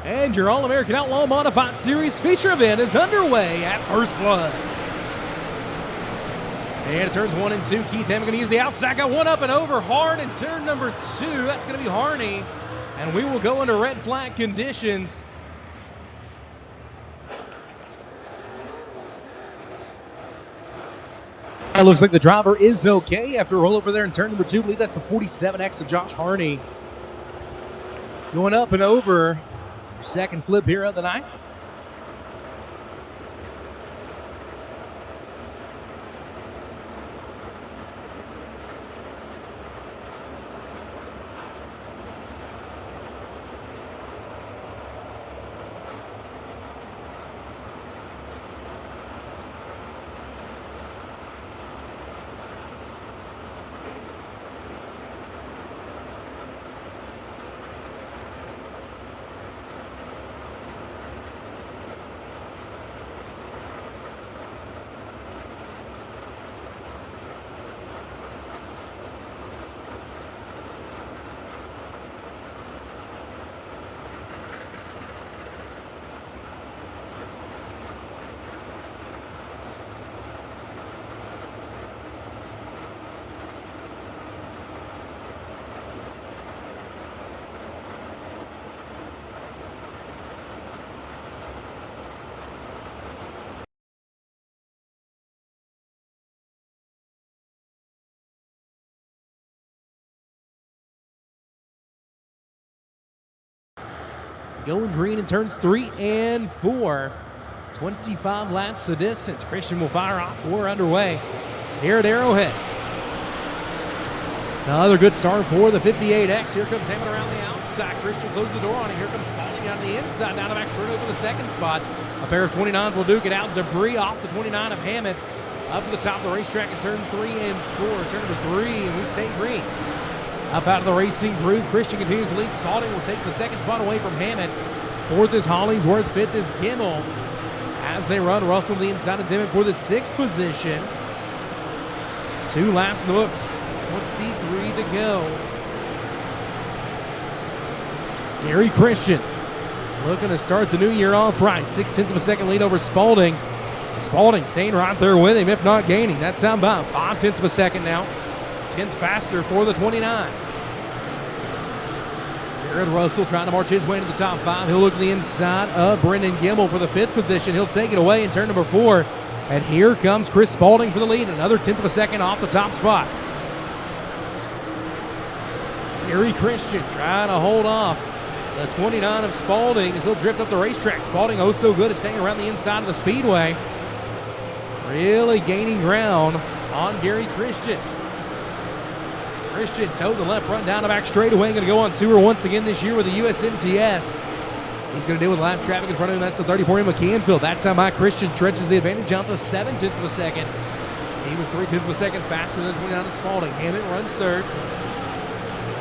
And your All-American Outlaw Modified Series feature event is underway at First Blood. And it turns 1 and 2. Keith Hammond going to use the outside. Got one up and over hard in turn number 2. That's going to be Harney. And we will go under red flag conditions. It looks like the driver is okay after a rollover there in turn number 2. I believe that's the 47X of Josh Harney. Going up and over. Second flip here of the night. Going green in turns 3 and 4. 25 laps the distance. Christian will fire off. We're underway here at Arrowhead. Another good start for the 58X. Here comes Hammond around the outside. Christian closes the door on it. Here comes Spalding down the inside. Down to back straight over the second spot. A pair of 29s will duke it out. Debris off the 29 of Hammond. Up to the top of the racetrack in turn 3 and 4. Turn number 3, and we stay green. Up out of the racing groove, Christian continues to lead. Spalding will take the second spot away from Hammond. 4th is Hollingsworth, 5th is Gimmel. As they run, Russell to the inside of Dimmitt for the 6th position. 2 laps in the books, 23 to go. It's Gary Christian looking to start the new year off right. 0.6 of a second lead over Spalding. Spalding staying right there with him, if not gaining. That's how about 0.5 of a second now. 10th faster for the 29. Jared Russell trying to march his way to the top 5. He'll look to the inside of Brendan Gimmel for the 5th position. He'll take it away in turn number 4. And here comes Chris Spalding for the lead. Another 10th of a second off the top spot. Gary Christian trying to hold off the 29 of Spalding as he'll drift up the racetrack. Spalding oh so good at staying around the inside of the Speedway. Really gaining ground on Gary Christian. Christian towed the left front down the back straightaway. Going to go on tour once again this year with the USMTS. He's going to deal with lap traffic in front of him. That's the 34 in McCanfield. That's how my Christian trenches the advantage out to 0.7 of a second. He was 0.3 of a second faster than 29 of Spalding. Hammond runs 3rd.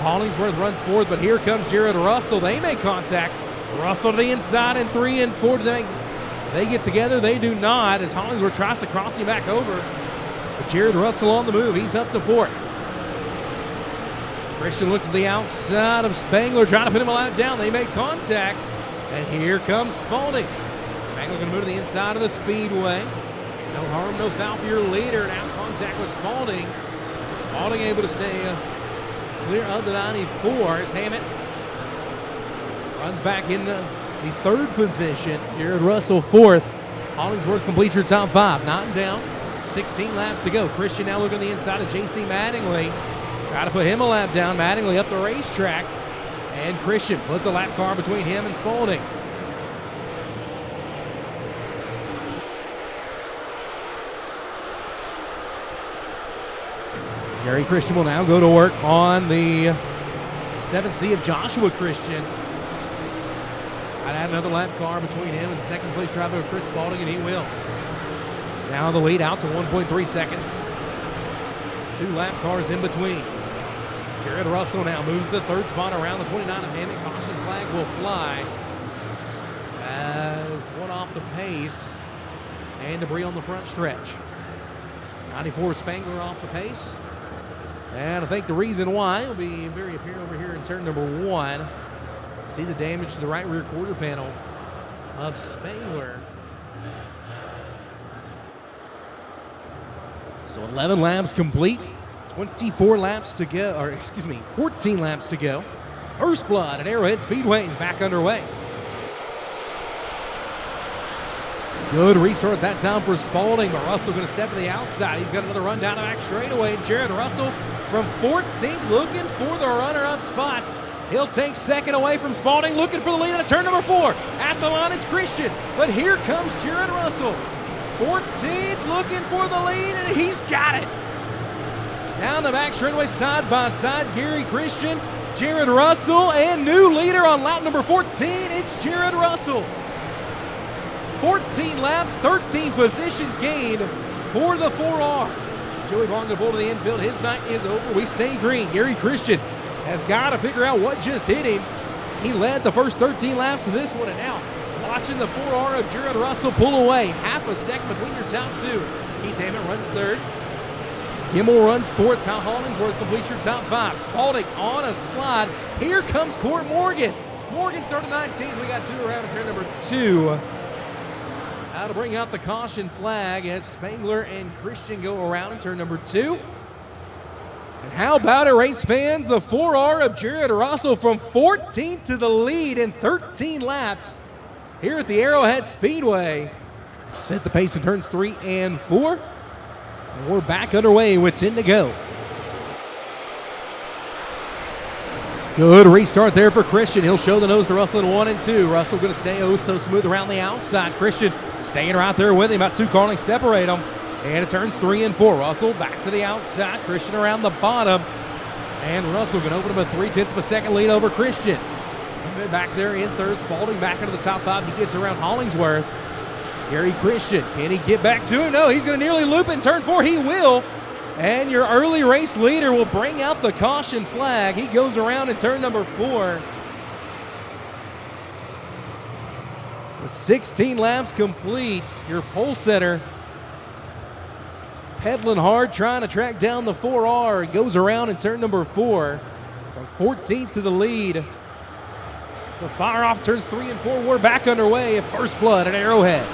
Hollingsworth runs 4th, but here comes Jared Russell. They make contact. Russell to the inside in 3 and 4. They get together. They do not as Hollingsworth tries to cross him back over. But Jared Russell on the move. He's up to 4th. Christian looks to the outside of Spangler, trying to put him a lap down. They make contact, and here comes Spalding. Spangler going to move to the inside of the Speedway. No harm, no foul for your leader. Now contact with Spalding. Spalding able to stay clear of the 94 as Hammond runs back into the 3rd position. Jared Russell 4th. Hollingsworth completes your top 5. Not down. 16 laps to go. Christian now looking to the inside of J.C. Mattingly. Try to put him a lap down. Mattingly up the racetrack. And Christian puts a lap car between him and Spalding. Gary Christian will now go to work on the 7C of Joshua Christian. I'd add another lap car between him and second place driver Chris Spalding, and he will. Now the lead out to 1.3 seconds. 2 lap cars in between. Jared Russell now moves the 3rd spot around the 29 of Hammond. Caution flag will fly as one off the pace and debris on the front stretch. 94 Spangler off the pace. And I think the reason why will be very apparent over here in turn number 1. See the damage to the right rear quarter panel of Spangler. So 11 laps complete, 14 laps to go. First blood at Arrowhead Speedway is back underway. Good restart that time for Spalding, but Russell going to step to the outside. He's got another run down the back straightaway. Jared Russell from 14th looking for the runner-up spot. He'll take second away from Spalding, looking for the lead on turn number 4. At the line, it's Christian, but here comes Jared Russell. 14th looking for the lead, and he's got it. Down the back straightaway, side by side, Gary Christian, Jared Russell, and new leader on lap number 14, it's Jared Russell. 14 laps, 13 positions gained for the 4R. Joey Vaughn going to pull to the infield. His night is over. We stay green. Gary Christian has got to figure out what just hit him. He led the first 13 laps of this one, and now watching the 4R of Jared Russell pull away. Half a second between your top two. Keith Hammond runs third. Gimmel runs fourth. Ty Hollingsworth completes your top 5. Spalding on a slide. Here comes Court Morgan. Morgan started 19th. We got 2 around at turn number 2. Now to bring out the caution flag as Spangler and Christian go around in turn number 2. And how about it, race fans? The 4R of Jared Russell from 14th to the lead in 13 laps here at the Arrowhead Speedway. Set the pace in turns 3 and 4. And we're back underway with 10 to go. Good restart there for Christian. He'll show the nose to Russell in 1 and 2. Russell going to stay so smooth around the outside. Christian staying right there with him. About 2 car lengths separate them. And it turns 3 and 4. Russell back to the outside. Christian around the bottom. And Russell going to open up a 0.3 of a second lead over Christian. Back there in third. Spalding back into the top 5. He gets around Hollingsworth. Gary Christian, can he get back to him? No, he's going to nearly loop in turn 4. He will. And your early race leader will bring out the caution flag. He goes around in turn number 4. With 16 laps complete, your pole setter pedaling hard, trying to track down the 4R. He goes around in turn number 4 from 14th to the lead. The fire off turns 3 and 4. We're back underway at First Blood at Arrowhead.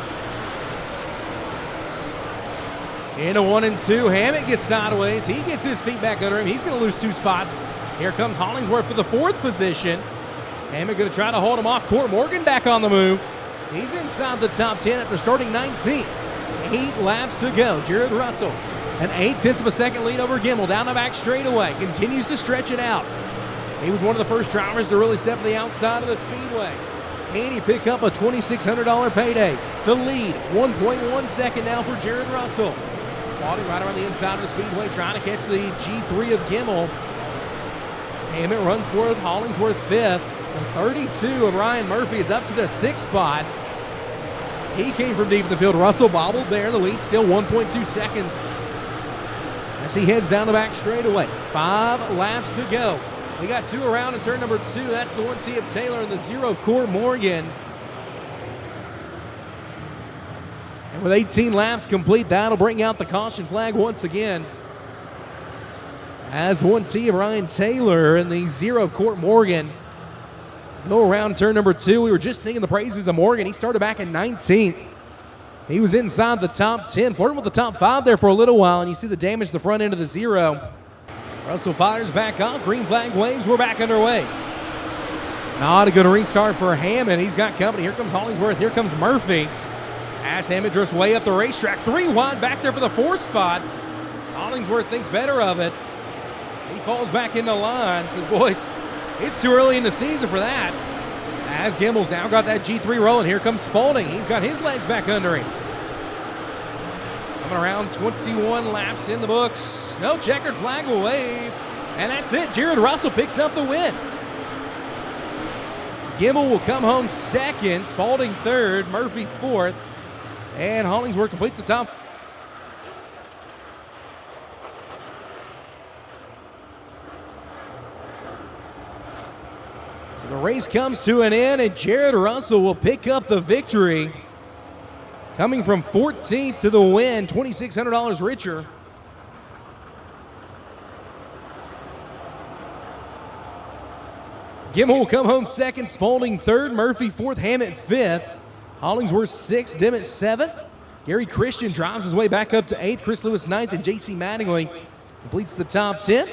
Into 1 and 2. Hammett gets sideways. He gets his feet back under him. He's going to lose 2 spots. Here comes Hollingsworth for the 4th position. Hammett going to try to hold him off. Court Morgan back on the move. He's inside the top 10 after starting 19th. 8 laps to go. Jared Russell, an 0.8 of a second lead over Gimmel. Down the back straightaway. Continues to stretch it out. He was one of the first drivers to really step to the outside of the Speedway. Can he pick up a $2,600 payday? The lead, 1.1 second now for Jared Russell. Spalding right around the inside of the Speedway, trying to catch the G3 of Gimmel. Hammett runs fourth, Hollingsworth 5th. The 32 of Ryan Murphy is up to the 6th spot. He came from deep in the field. Russell bobbled there. The lead still 1.2 seconds as he heads down the back straightaway. 5 laps to go. We got 2 around in turn number 2. That's the 1T of Taylor and the 0 of Court Morgan. And with 18 laps complete, that'll bring out the caution flag once again. As the 1T of Ryan Taylor and the 0 of Court Morgan go around turn number 2. We were just singing the praises of Morgan. He started back in 19th. He was inside the top 10, flirting with the top 5 there for a little while, and you see the damage to the front end of the 0. Russell fires back off. Green flag waves. We're back underway. Not a good restart for Hammond. He's got company. Here comes Hollingsworth. Here comes Murphy. As Hammond drifts way up the racetrack. 3 wide back there for the 4th spot. Hollingsworth thinks better of it. He falls back into line. Says, boys, it's too early in the season for that. As Gimmel's now got that G3 rolling. Here comes Spalding. He's got his legs back under him. Coming around 21 laps in the books. No checkered flag will wave. And that's it. Jared Russell picks up the win. Gimmel will come home 2nd. Spalding 3rd. Murphy 4th. And Hollingsworth completes the top. So the race comes to an end, and Jared Russell will pick up the victory. Coming from 14th to the win, $2,600 richer. Gimmel will come home second, Spaulding third, Murphy fourth, Hammett fifth, Hollingsworth sixth, Dimmitt seventh. Gary Christian drives his way back up to eighth, Chris Lewis ninth, and J.C. Mattingly completes the top 10.